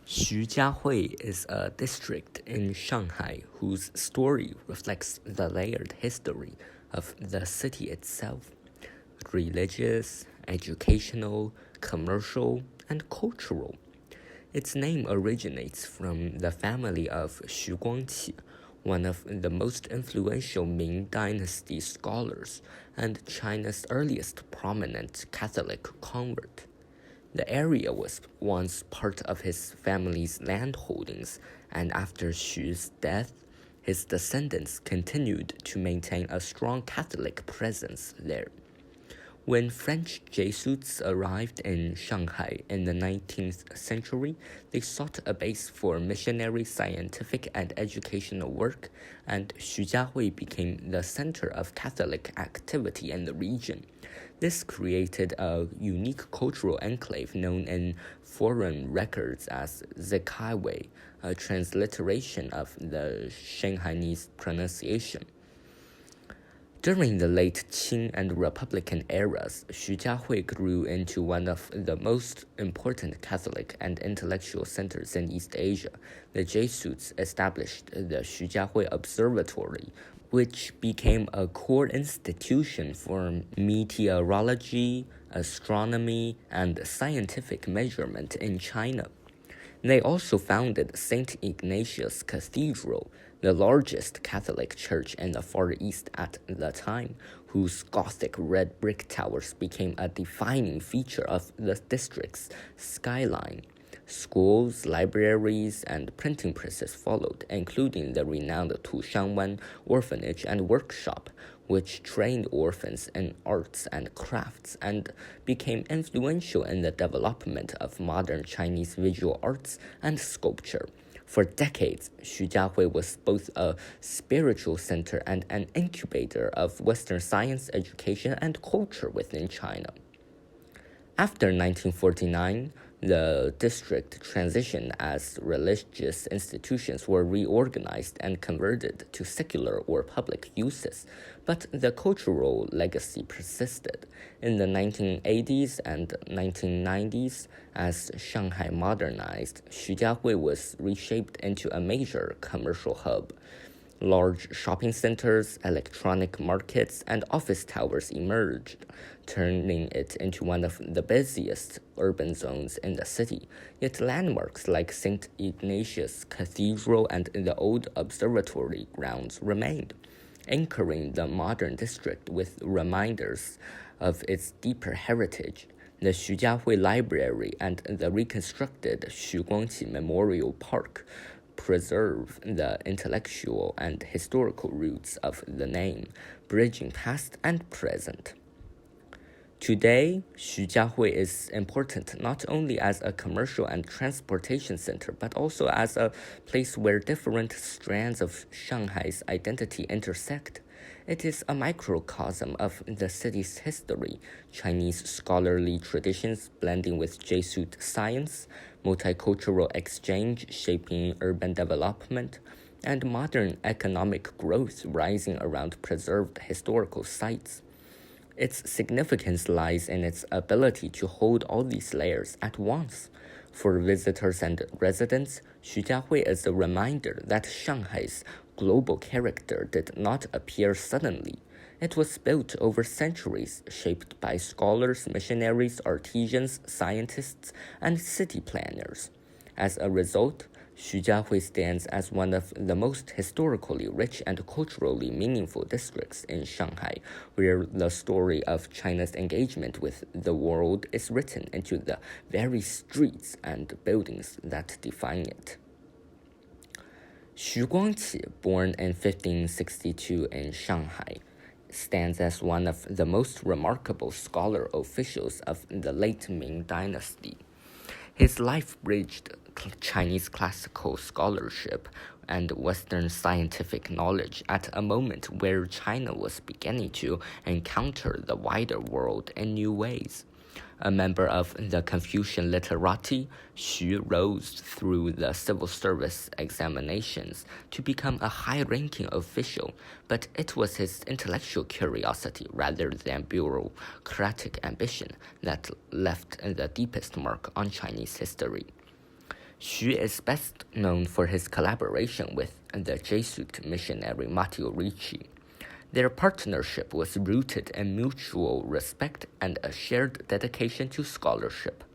Xujiahui is a district in Shanghai whose story reflects the layered history of the city itself: religious, educational, commercial, and cultural. Its name originates from the family of Xu Guangqi, one of the most influential Ming Dynasty scholars and China's earliest prominent Catholic convert. The area was once part of his family's land holdings, and after Xu's death, his descendants continued to maintain a strong Catholic presence there. When French Jesuits arrived in Shanghai in the 19th century, they sought a base for missionary, scientific, and educational work, and Xujiahui became the center of Catholic activity in the region. This created a unique cultural enclave known in foreign records as Zikaiwei, a transliteration of the Shanghainese pronunciation. During the late Qing and Republican eras, Xujiahui grew into one of the most important Catholic and intellectual centers in East Asia. The Jesuits established the Xujiahui Observatory, which became a core institution for meteorology, astronomy, and scientific measurement in China. They also founded St. Ignatius Cathedral, the largest Catholic church in the Far East at the time, whose Gothic red brick towers became a defining feature of the district's skyline. Schools, libraries, and printing presses followed, including the renowned Tu Shangwan Orphanage and Workshop, which trained orphans in arts and crafts and became influential in the development of modern Chinese visual arts and sculpture. For decades, Xujiahui was both a spiritual center and an incubator of Western science, education, and culture within China. After 1949, the district transitioned as religious institutions were reorganized and converted to secular or public uses, but the cultural legacy persisted. In the 1980s and 1990s, as Shanghai modernized, Xujiahui was reshaped into a major commercial hub. Large shopping centers, electronic markets, and office towers emerged, turning it into one of the busiest urban zones in the city. Yet landmarks like St. Ignatius Cathedral and the old observatory grounds remained, anchoring the modern district with reminders of its deeper heritage. The Xujiahui Library and the reconstructed Xu Guangqi Memorial Park preserve the intellectual and historical roots of the name, bridging past and present. Today, Xujiahui is important not only as a commercial and transportation center, but also as a place where different strands of Shanghai's identity intersect. It is a microcosm of the city's history, Chinese scholarly traditions blending with Jesuit science, multicultural exchange shaping urban development, and modern economic growth rising around preserved historical sites. Its significance lies in its ability to hold all these layers at once. For visitors and residents, Xujiahui is a reminder that Shanghai's global character did not appear suddenly. It was built over centuries, shaped by scholars, missionaries, artisans, scientists, and city planners. As a result, Xujiahui stands as one of the most historically rich and culturally meaningful districts in Shanghai, where the story of China's engagement with the world is written into the very streets and buildings that define it. Xu Guangqi, born in 1562 in Shanghai, stands as one of the most remarkable scholar officials of the late Ming Dynasty. His life bridged Chinese classical scholarship and Western scientific knowledge at a moment where China was beginning to encounter the wider world in new ways. A member of the Confucian literati, Xu rose through the civil service examinations to become a high-ranking official, but it was his intellectual curiosity rather than bureaucratic ambition that left the deepest mark on Chinese history. Xu is best known for his collaboration with the Jesuit missionary Matteo Ricci. Their partnership was rooted in mutual respect and a shared dedication to scholarship.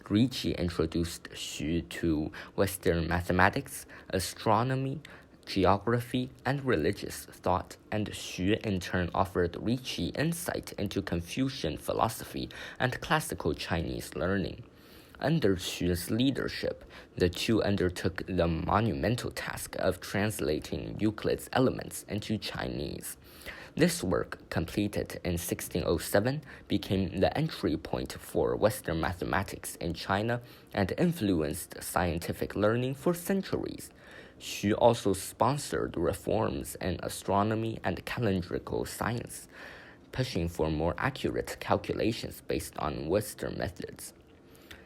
Ricci introduced Xu to Western mathematics, astronomy, geography, and religious thought, and Xu in turn offered Ricci insight into Confucian philosophy and classical Chinese learning. Under Xu's leadership, the two undertook the monumental task of translating Euclid's Elements into Chinese. This work, completed in 1607, became the entry point for Western mathematics in China and influenced scientific learning for centuries. Xu also sponsored reforms in astronomy and calendrical science, pushing for more accurate calculations based on Western methods.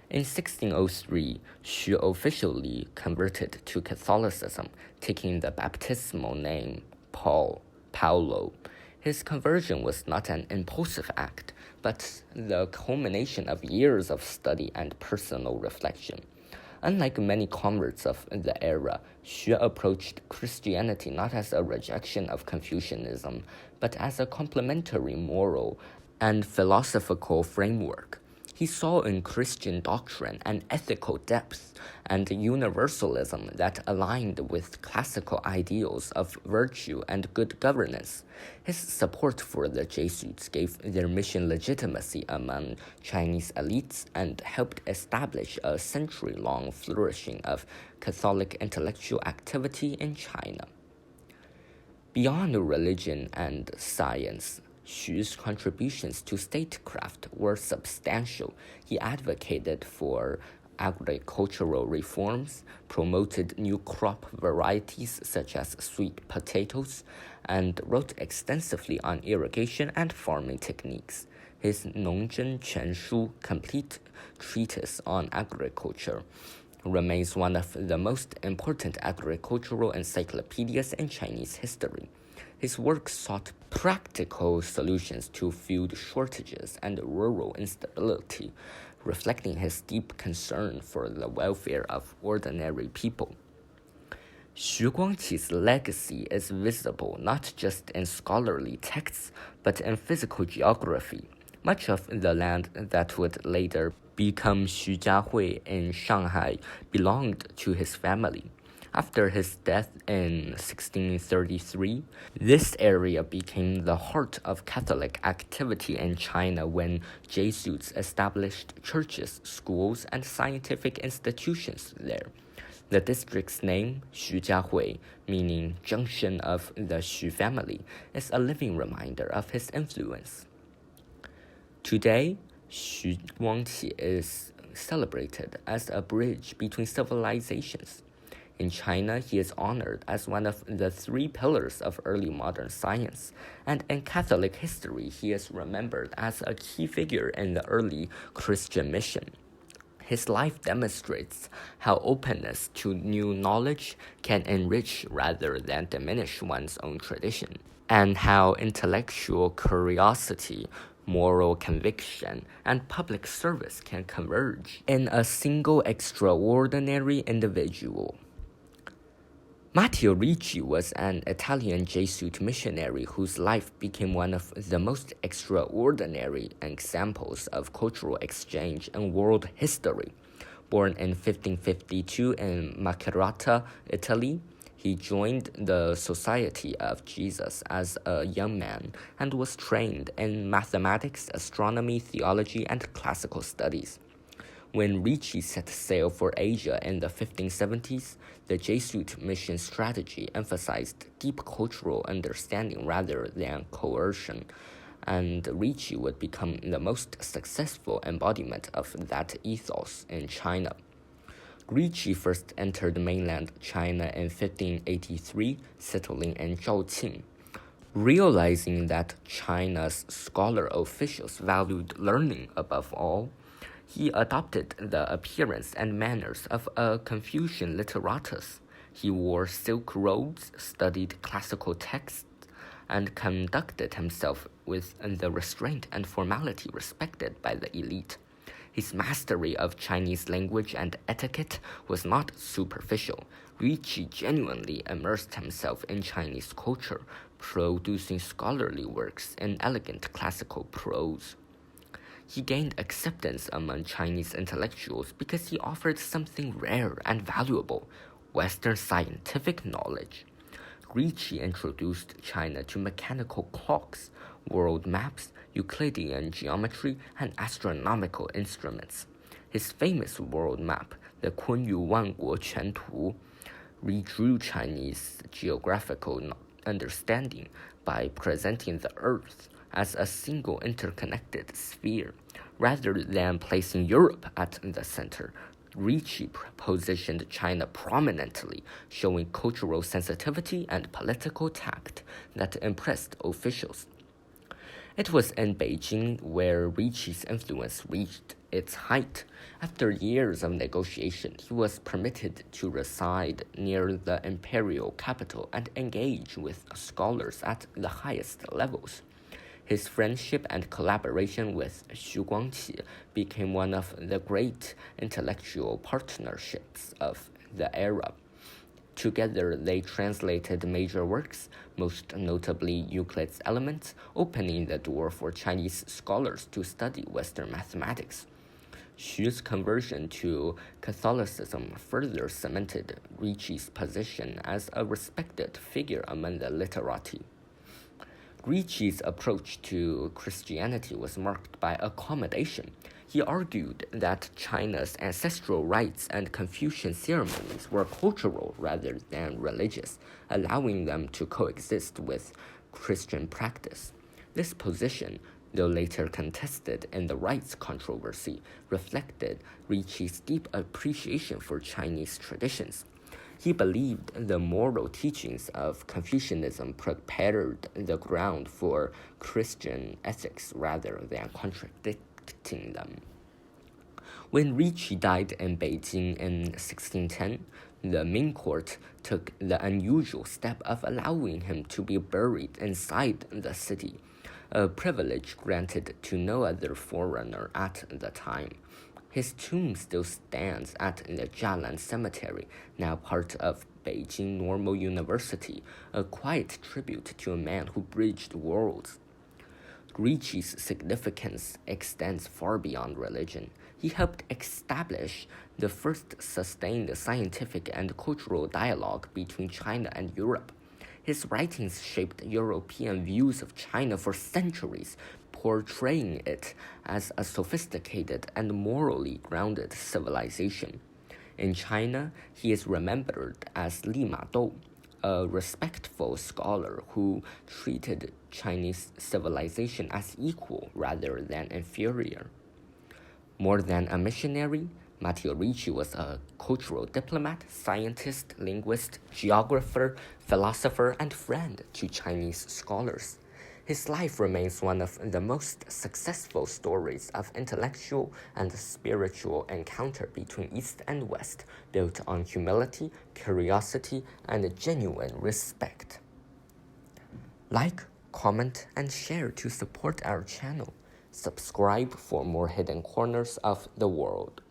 In 1603, Xu officially converted to Catholicism, taking the baptismal name Paulo. His conversion was not an impulsive act, but the culmination of years of study and personal reflection. Unlike many converts of the era, Xu approached Christianity not as a rejection of Confucianism, but as a complementary moral and philosophical framework. He saw in Christian doctrine an ethical depth and universalism that aligned with classical ideals of virtue and good governance. His support for the Jesuits gave their mission legitimacy among Chinese elites and helped establish a century-long flourishing of Catholic intellectual activity in China. Beyond religion and science, Xu's contributions to statecraft were substantial. He advocated for agricultural reforms, promoted new crop varieties such as sweet potatoes, and wrote extensively on irrigation and farming techniques. His Nongzhen Quanshu, complete treatise on agriculture, remains one of the most important agricultural encyclopedias in Chinese history. His work sought practical solutions to food shortages and rural instability, reflecting his deep concern for the welfare of ordinary people. Xu Guangqi's legacy is visible not just in scholarly texts, but in physical geography. Much of the land that would later become Xujiahui in Shanghai belonged to his family. After his death in 1633, this area became the heart of Catholic activity in China when Jesuits established churches, schools, and scientific institutions there. The district's name, Xujiahui, meaning junction of the Xu family, is a living reminder of his influence. Today, Xu Guangqi is celebrated as a bridge between civilizations. In China, he is honored as one of the three pillars of early modern science, and in Catholic history, he is remembered as a key figure in the early Christian mission. His life demonstrates how openness to new knowledge can enrich rather than diminish one's own tradition, and how intellectual curiosity, moral conviction, and public service can converge in a single extraordinary individual. Matteo Ricci was an Italian Jesuit missionary whose life became one of the most extraordinary examples of cultural exchange in world history. Born in 1552 in Macerata, Italy, he joined the Society of Jesus as a young man and was trained in mathematics, astronomy, theology, and classical studies. When Ricci set sail for Asia in the 1570s, the Jesuit mission strategy emphasized deep cultural understanding rather than coercion, and Ricci would become the most successful embodiment of that ethos in China. Ricci first entered mainland China in 1583, settling in Zhaoqing. Realizing that China's scholar officials valued learning above all, he adopted the appearance and manners of a Confucian literatus. He wore silk robes, studied classical texts, and conducted himself with the restraint and formality respected by the elite. His mastery of Chinese language and etiquette was not superficial. Ricci genuinely immersed himself in Chinese culture, producing scholarly works in elegant classical prose. He gained acceptance among Chinese intellectuals because he offered something rare and valuable: Western scientific knowledge. Ricci introduced China to mechanical clocks, world maps, Euclidean geometry, and astronomical instruments. His famous world map, the Kunyu Wanguo Quantu, redrew Chinese geographical understanding by presenting the Earth as a single interconnected sphere. Rather than placing Europe at the center, Ricci positioned China prominently, showing cultural sensitivity and political tact that impressed officials. It was in Beijing where Ricci's influence reached its height. After years of negotiation, he was permitted to reside near the imperial capital and engage with scholars at the highest levels. His friendship and collaboration with Xu Guangqi became one of the great intellectual partnerships of the era. Together, they translated major works, most notably Euclid's Elements, opening the door for Chinese scholars to study Western mathematics. Xu's conversion to Catholicism further cemented Ricci's position as a respected figure among the literati. Ricci's approach to Christianity was marked by accommodation. He argued that China's ancestral rites and Confucian ceremonies were cultural rather than religious, allowing them to coexist with Christian practice. This position, though later contested in the rights controversy, reflected Ricci's deep appreciation for Chinese traditions. He believed the moral teachings of Confucianism prepared the ground for Christian ethics rather than contradicting them. When Ricci died in Beijing in 1610, the Ming court took the unusual step of allowing him to be buried inside the city, a privilege granted to no other foreigner at the time. His tomb still stands at the Jialan Cemetery, now part of Beijing Normal University, a quiet tribute to a man who bridged worlds. Ricci's significance extends far beyond religion. He helped establish the first sustained scientific and cultural dialogue between China and Europe. His writings shaped European views of China for centuries, portraying it as a sophisticated and morally grounded civilization. In China, he is remembered as Li Ma Dou, a respectful scholar who treated Chinese civilization as equal rather than inferior. More than a missionary, Matteo Ricci was a cultural diplomat, scientist, linguist, geographer, philosopher, and friend to Chinese scholars. His life remains one of the most successful stories of intellectual and spiritual encounter between East and West, built on humility, curiosity, and genuine respect. Like, comment, and share to support our channel. Subscribe for more hidden corners of the world.